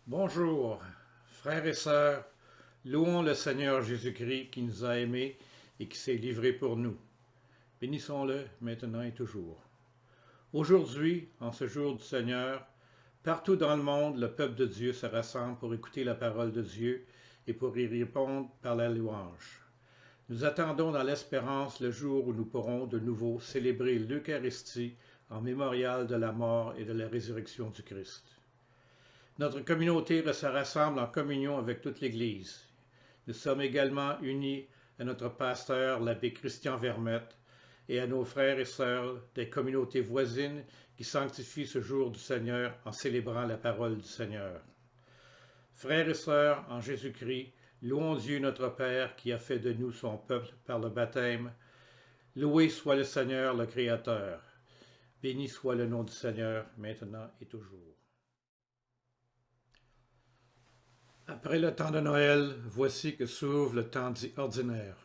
Bonjour, frères et sœurs, louons le Seigneur Jésus-Christ qui nous a aimés et qui s'est livré pour nous. Bénissons-le maintenant et toujours. Aujourd'hui, en ce jour du Seigneur, partout dans le monde, le peuple de Dieu se rassemble pour écouter la parole de Dieu et pour y répondre par la louange. Nous attendons dans l'espérance le jour où nous pourrons de nouveau célébrer l'Eucharistie en mémorial de la mort et de la résurrection du Christ. Notre communauté se rassemble en communion avec toute l'Église. Nous sommes également unis à notre pasteur, l'abbé Christian Vermette, et à nos frères et sœurs des communautés voisines qui sanctifient ce jour du Seigneur en célébrant la parole du Seigneur. Frères et sœurs, en Jésus-Christ, louons Dieu notre Père qui a fait de nous son peuple par le baptême. Loué soit le Seigneur, le Créateur. Béni soit le nom du Seigneur, maintenant et toujours. Après le temps de Noël, voici que s'ouvre le temps dit ordinaire.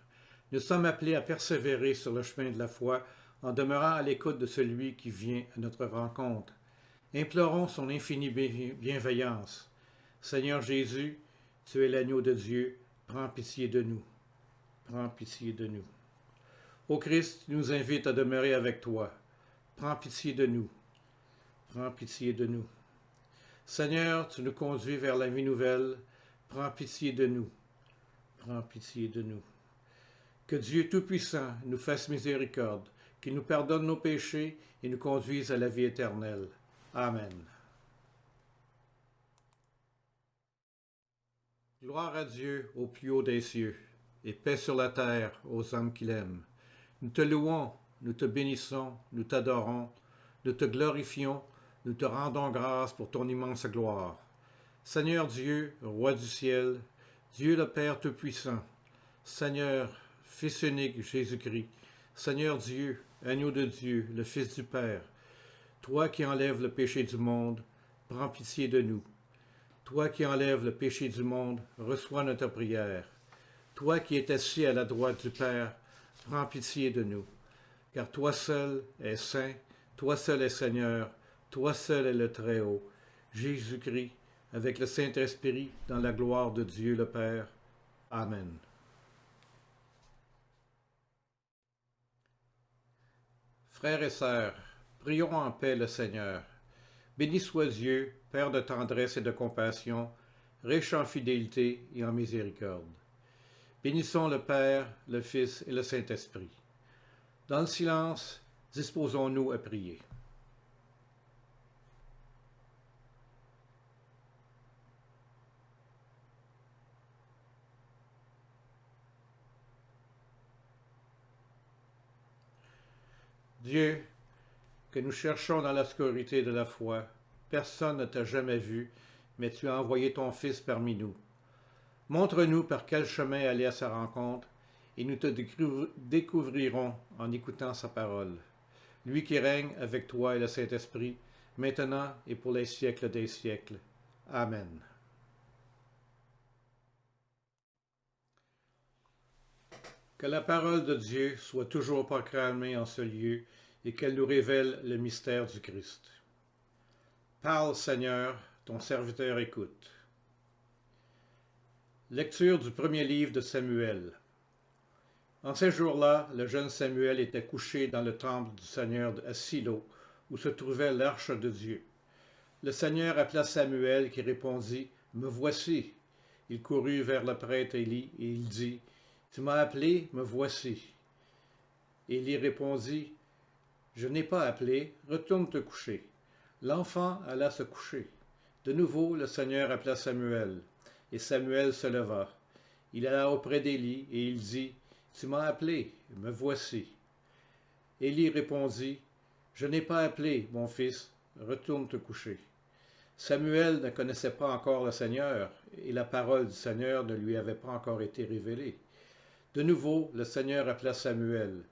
Nous sommes appelés à persévérer sur le chemin de la foi en demeurant à l'écoute de celui qui vient à notre rencontre. Implorons son infinie bienveillance. Seigneur Jésus, tu es l'agneau de Dieu, prends pitié de nous. Prends pitié de nous. Ô Christ, tu nous invites à demeurer avec toi. Prends pitié de nous. Prends pitié de nous. Seigneur, tu nous conduis vers la vie nouvelle. Prends pitié de nous. Prends pitié de nous. Que Dieu Tout-Puissant nous fasse miséricorde, qu'il nous pardonne nos péchés et nous conduise à la vie éternelle. Amen. Gloire à Dieu au plus haut des cieux, et paix sur la terre aux hommes qu'il aime. Nous te louons, nous te bénissons, nous t'adorons, nous te glorifions, nous te rendons grâce pour ton immense gloire. Seigneur Dieu, Roi du ciel, Dieu le Père Tout-Puissant, Seigneur, Fils unique Jésus-Christ, Seigneur Dieu, Agneau de Dieu, le Fils du Père, toi qui enlèves le péché du monde, prends pitié de nous. Toi qui enlèves le péché du monde, reçois notre prière. Toi qui es assis à la droite du Père, prends pitié de nous. Car toi seul es saint, toi seul es Seigneur, toi seul es le Très-Haut, Jésus-Christ, avec le Saint-Esprit, dans la gloire de Dieu le Père. Amen. Frères et sœurs, prions en paix le Seigneur. Béni soit Dieu, Père de tendresse et de compassion, riche en fidélité et en miséricorde. Bénissons le Père, le Fils et le Saint-Esprit. Dans le silence, disposons-nous à prier. Dieu, que nous cherchons dans l'obscurité de la foi, personne ne t'a jamais vu, mais tu as envoyé ton Fils parmi nous. Montre-nous par quel chemin aller à sa rencontre, et nous te découvrirons en écoutant sa parole. Lui qui règne avec toi et le Saint-Esprit, maintenant et pour les siècles des siècles. Amen. Que la parole de Dieu soit toujours proclamée en ce lieu et qu'elle nous révèle le mystère du Christ. Parle, Seigneur, ton serviteur écoute. Lecture du premier livre de Samuel. En ces jours-là, le jeune Samuel était couché dans le temple du Seigneur à Silo, où se trouvait l'arche de Dieu. Le Seigneur appela Samuel, qui répondit « Me voici ». Il courut vers le prêtre Élie et il dit « Tu m'as appelé, me voici ». Élie répondit « Je n'ai pas appelé, retourne te coucher ». L'enfant alla se coucher. De nouveau, le Seigneur appela Samuel, et Samuel se leva. Il alla auprès d'Élie et il dit « Tu m'as appelé, me voici ». Élie répondit « Je n'ai pas appelé, mon fils, retourne te coucher ». Samuel ne connaissait pas encore le Seigneur, et la parole du Seigneur ne lui avait pas encore été révélée. De nouveau, le Seigneur appela Samuel.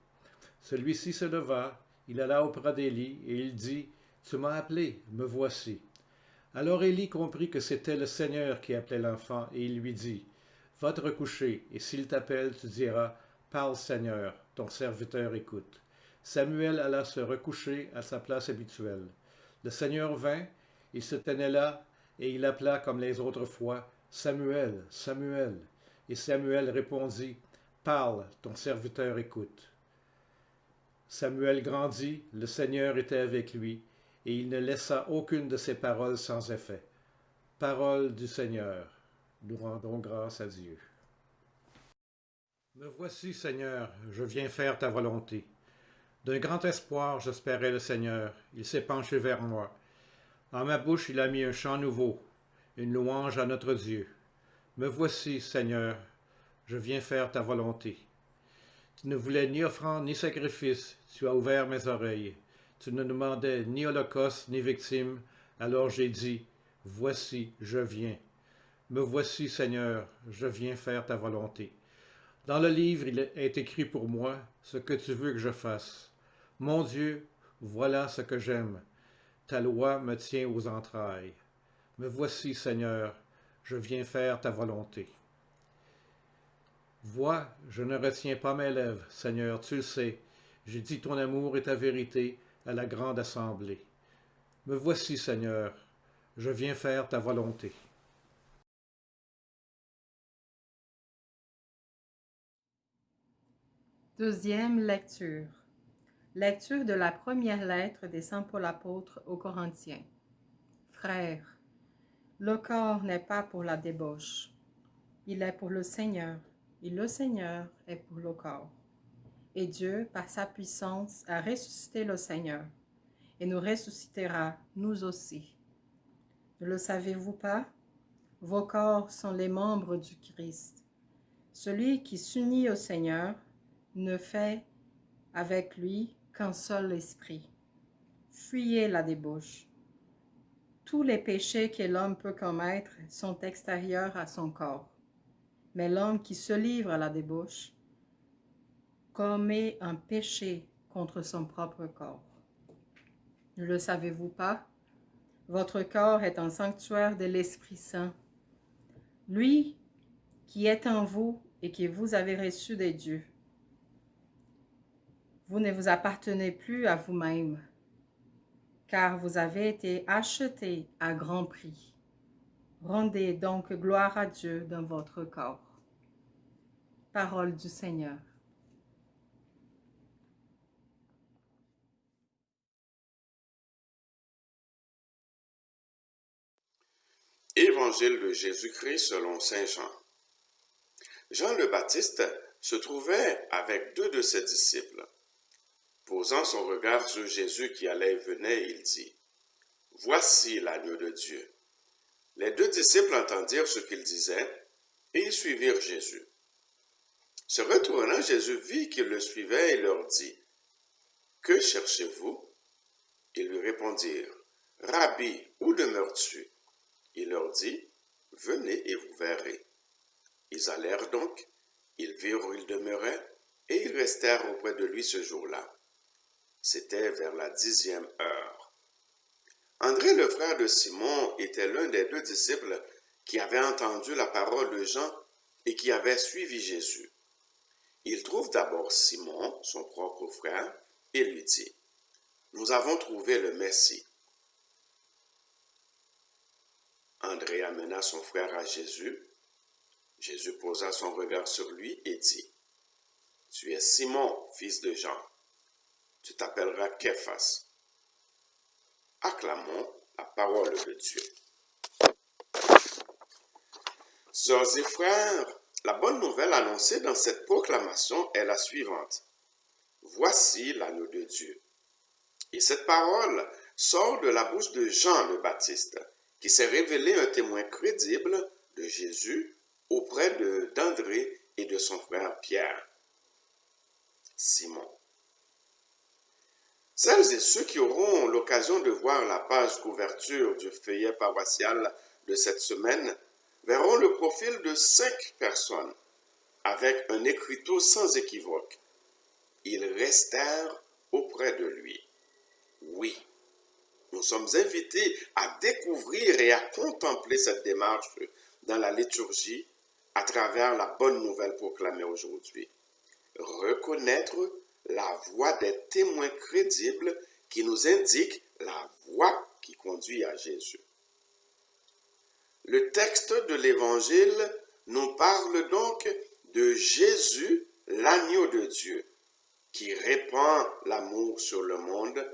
Celui-ci se leva, il alla auprès d'Élie, et il dit « Tu m'as appelé, me voici ». Alors Élie comprit que c'était le Seigneur qui appelait l'enfant, et il lui dit « Va te recoucher, et s'il t'appelle, tu diras « Parle, Seigneur, ton serviteur écoute ». Samuel alla se recoucher à sa place habituelle. Le Seigneur vint, il se tenait là, et il appela comme les autres fois, Samuel, Samuel. Et Samuel répondit, Parle, ton serviteur écoute. Samuel grandit, le Seigneur était avec lui, et il ne laissa aucune de ses paroles sans effet. Parole du Seigneur. Nous rendons grâce à Dieu. Me voici, Seigneur, je viens faire ta volonté. D'un grand espoir, j'espérais le Seigneur. Il s'est penché vers moi. En ma bouche, il a mis un chant nouveau, une louange à notre Dieu. Me voici, Seigneur, je viens faire ta volonté. Tu ne voulais ni offrande ni sacrifice, tu as ouvert mes oreilles. Tu ne demandais ni holocauste ni victime, alors j'ai dit, Voici, je viens. Me voici, Seigneur, je viens faire ta volonté. Dans le livre, il est écrit pour moi ce que tu veux que je fasse. Mon Dieu, voilà ce que j'aime. Ta loi me tient aux entrailles. Me voici, Seigneur, je viens faire ta volonté. Vois, je ne retiens pas mes lèvres, Seigneur, tu le sais. J'ai dit ton amour et ta vérité à la grande assemblée. Me voici, Seigneur, je viens faire ta volonté. Deuxième lecture. Lecture de la première lettre de Saint Paul apôtre aux Corinthiens. Frères, le corps n'est pas pour la débauche. Il est pour le Seigneur, et le Seigneur est pour le corps. Et Dieu, par sa puissance, a ressuscité le Seigneur, et nous ressuscitera, nous aussi. Ne le savez-vous pas? Vos corps sont les membres du Christ. Celui qui s'unit au Seigneur ne fait avec lui qu'un seul esprit. Fuyez la débauche. Tous les péchés que l'homme peut commettre sont extérieurs à son corps. Mais l'homme qui se livre à la débauche commet un péché contre son propre corps. Ne le savez-vous pas? Votre corps est un sanctuaire de l'Esprit Saint. Lui qui est en vous et que vous avez reçu de Dieu. Vous ne vous appartenez plus à vous-même, car vous avez été achetés à grand prix. Rendez donc gloire à Dieu dans votre corps. Parole du Seigneur. Évangile de Jésus-Christ selon saint Jean. Jean le Baptiste se trouvait avec deux de ses disciples. Posant son regard sur Jésus qui allait et venait, il dit, « Voici l'agneau de Dieu. » Les deux disciples entendirent ce qu'il disait et ils suivirent Jésus. Se retournant, Jésus vit qu'ils le suivaient et leur dit, « Que cherchez-vous » Ils lui répondirent, « Rabbi, où demeures-tu » Il leur dit, « Venez et vous verrez. » Ils allèrent donc, ils virent où il demeurait, et ils restèrent auprès de lui ce jour-là. C'était vers la 10e heure. André, le frère de Simon, était l'un des deux disciples qui avaient entendu la parole de Jean et qui avaient suivi Jésus. Il trouve d'abord Simon, son propre frère, et lui dit, « Nous avons trouvé le Messie. » André amena son frère à Jésus. Jésus posa son regard sur lui et dit, « Tu es Simon, fils de Jean. Tu t'appelleras Képhas. » Acclamons la parole de Dieu. Sœurs et frères, la bonne nouvelle annoncée dans cette proclamation est la suivante. Voici l'agneau de Dieu. Et cette parole sort de la bouche de Jean le Baptiste, qui s'est révélé un témoin crédible de Jésus auprès d'André et de son frère Pierre. Simon. Celles et ceux qui auront l'occasion de voir la page couverture du feuillet paroissial de cette semaine verront le profil de 5 personnes avec un écriteau sans équivoque. Ils restèrent auprès de lui. Oui, nous sommes invités à découvrir et à contempler cette démarche dans la liturgie à travers la bonne nouvelle proclamée aujourd'hui. Reconnaître la voix des témoins crédibles qui nous indiquent la voie qui conduit à Jésus. Le texte de l'Évangile nous parle donc de Jésus, l'agneau de Dieu, qui répand l'amour sur le monde.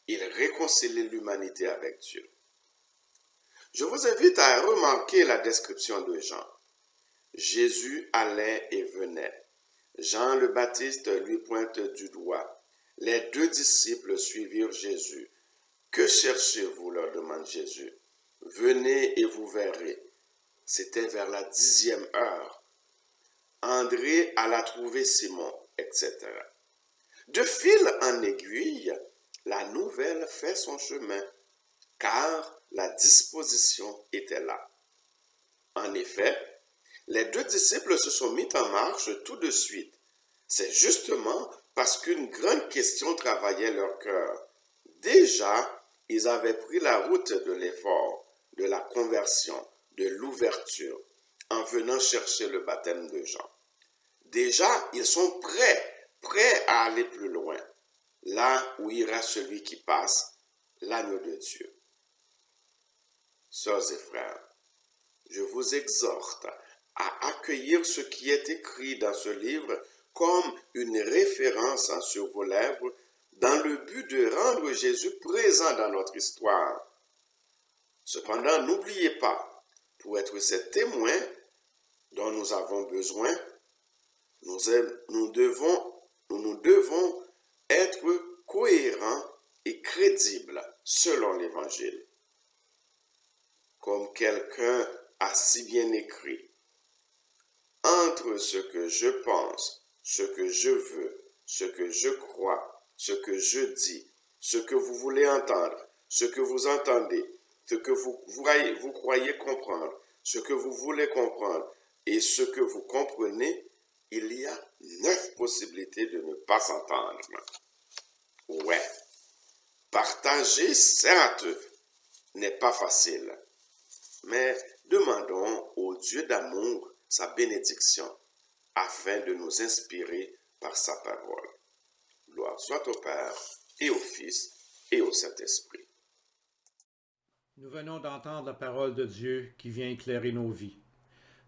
Il réconcilie l'humanité avec Dieu. Je vous invite à remarquer la description de Jean. Jésus allait et venait. Jean le Baptiste lui pointe du doigt. Les deux disciples suivirent Jésus. Que cherchez-vous, leur demande Jésus. Venez et vous verrez. C'était vers la 10e heure. André alla trouver Simon, etc. De fil en aiguille, la nouvelle fait son chemin, car la disposition était là. En effet, les deux disciples se sont mis en marche tout de suite. C'est justement parce qu'une grande question travaillait leur cœur. Déjà, ils avaient pris la route de l'effort, de la conversion, de l'ouverture, en venant chercher le baptême de Jean. Déjà, ils sont prêts à aller plus loin, là où ira celui qui passe, l'agneau de Dieu. Sœurs et frères, je vous exhorte à accueillir ce qui est écrit dans ce livre comme une référence sur vos lèvres dans le but de rendre Jésus présent dans notre histoire. Cependant, n'oubliez pas, pour être ces témoins dont nous avons besoin, nous devons être cohérents et crédibles selon l'Évangile. Comme quelqu'un a si bien écrit, entre ce que je pense, ce que je veux, ce que je crois, ce que je dis, ce que vous voulez entendre, ce que vous entendez, ce que vous croyez comprendre, ce que vous voulez comprendre et ce que vous comprenez, il y a 9 possibilités de ne pas s'entendre. Ouais, partager, certes, n'est pas facile, mais demandons au Dieu d'amour sa bénédiction afin de nous inspirer par sa parole. Gloire soit au Père et au Fils et au Saint-Esprit. Nous venons d'entendre la parole de Dieu qui vient éclairer nos vies.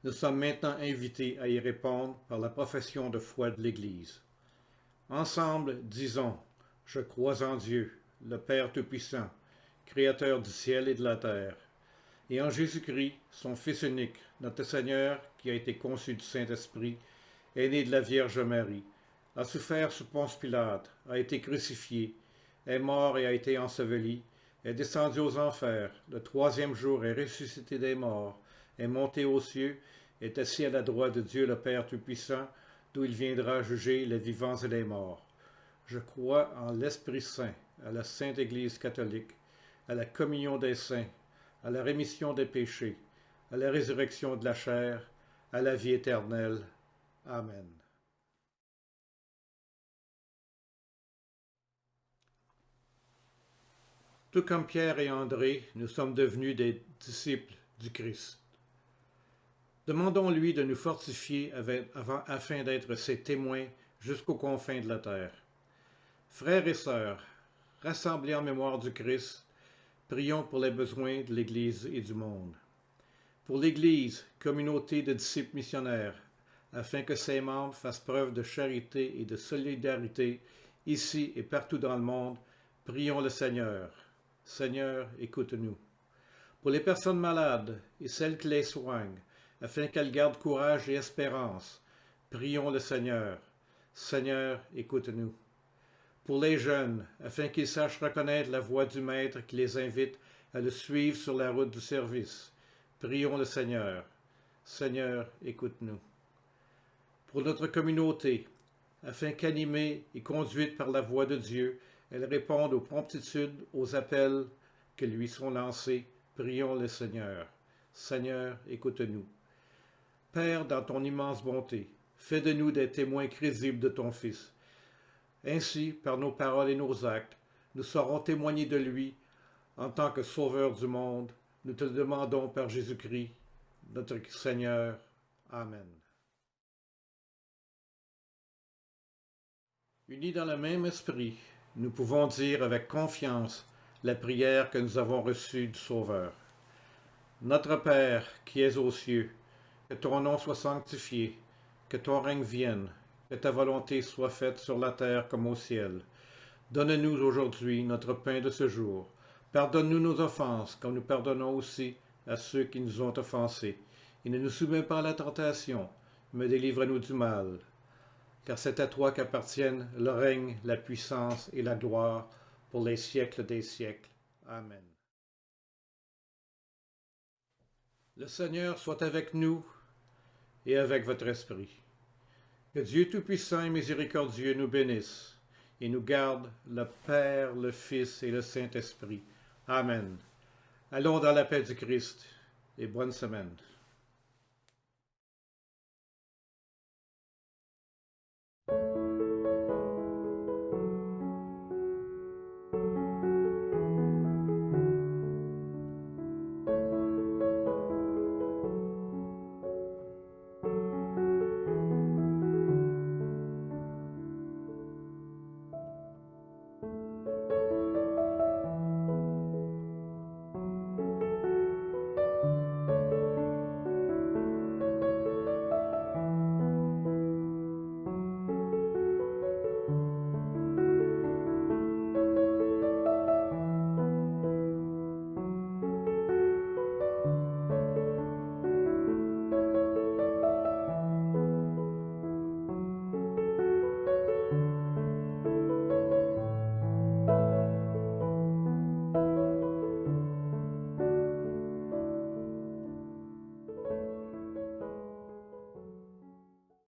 Nous sommes maintenant invités à y répondre par la profession de foi de l'Église. Ensemble, disons, je crois en Dieu, le Père Tout-Puissant, Créateur du ciel et de la terre, et en Jésus-Christ, son Fils unique, notre Seigneur, qui a été conçu du Saint-Esprit, est né de la Vierge Marie, a souffert sous Ponce Pilate, a été crucifié, est mort et a été enseveli, est descendu aux enfers, le 3e jour est ressuscité des morts, est monté aux cieux, est assis à la droite de Dieu le Père Tout-Puissant, d'où il viendra juger les vivants et les morts. Je crois en l'Esprit Saint, à la Sainte Église catholique, à la communion des saints, à la rémission des péchés, à la résurrection de la chair, à la vie éternelle. Amen. Tout comme Pierre et André, nous sommes devenus des disciples du Christ. Demandons-lui de nous fortifier afin d'être ses témoins jusqu'aux confins de la terre. Frères et sœurs, rassemblés en mémoire du Christ, prions pour les besoins de l'Église et du monde. Pour l'Église, communauté de disciples missionnaires, afin que ses membres fassent preuve de charité et de solidarité ici et partout dans le monde, prions le Seigneur. Seigneur, écoute-nous. Pour les personnes malades et celles qui les soignent, afin qu'elles gardent courage et espérance, prions le Seigneur. Seigneur, écoute-nous. Pour les jeunes, afin qu'ils sachent reconnaître la voix du Maître qui les invite à le suivre sur la route du service, prions le Seigneur. Seigneur, écoute-nous. Pour notre communauté, afin qu'animée et conduite par la voix de Dieu, elle réponde aux promptitudes, aux appels que lui sont lancés, prions le Seigneur. Seigneur, écoute-nous. Père, dans ton immense bonté, fais de nous des témoins crédibles de ton Fils. Ainsi, par nos paroles et nos actes, nous saurons témoigner de lui en tant que Sauveur du monde. Nous te le demandons par Jésus-Christ, notre Seigneur. Amen. Unis dans le même esprit, nous pouvons dire avec confiance la prière que nous avons reçue du Sauveur. Notre Père qui es aux cieux, que ton nom soit sanctifié, que ton règne vienne, que ta volonté soit faite sur la terre comme au ciel. Donne-nous aujourd'hui notre pain de ce jour. Pardonne-nous nos offenses, comme nous pardonnons aussi à ceux qui nous ont offensés. Et ne nous soumets pas à la tentation, mais délivre-nous du mal. Car c'est à toi qu'appartiennent le règne, la puissance et la gloire pour les siècles des siècles. Amen. Le Seigneur soit avec nous et avec votre esprit. Que Dieu Tout-Puissant et Miséricordieux nous bénisse et nous garde, le Père, le Fils et le Saint-Esprit. Amen. Allons dans la paix du Christ et bonne semaine.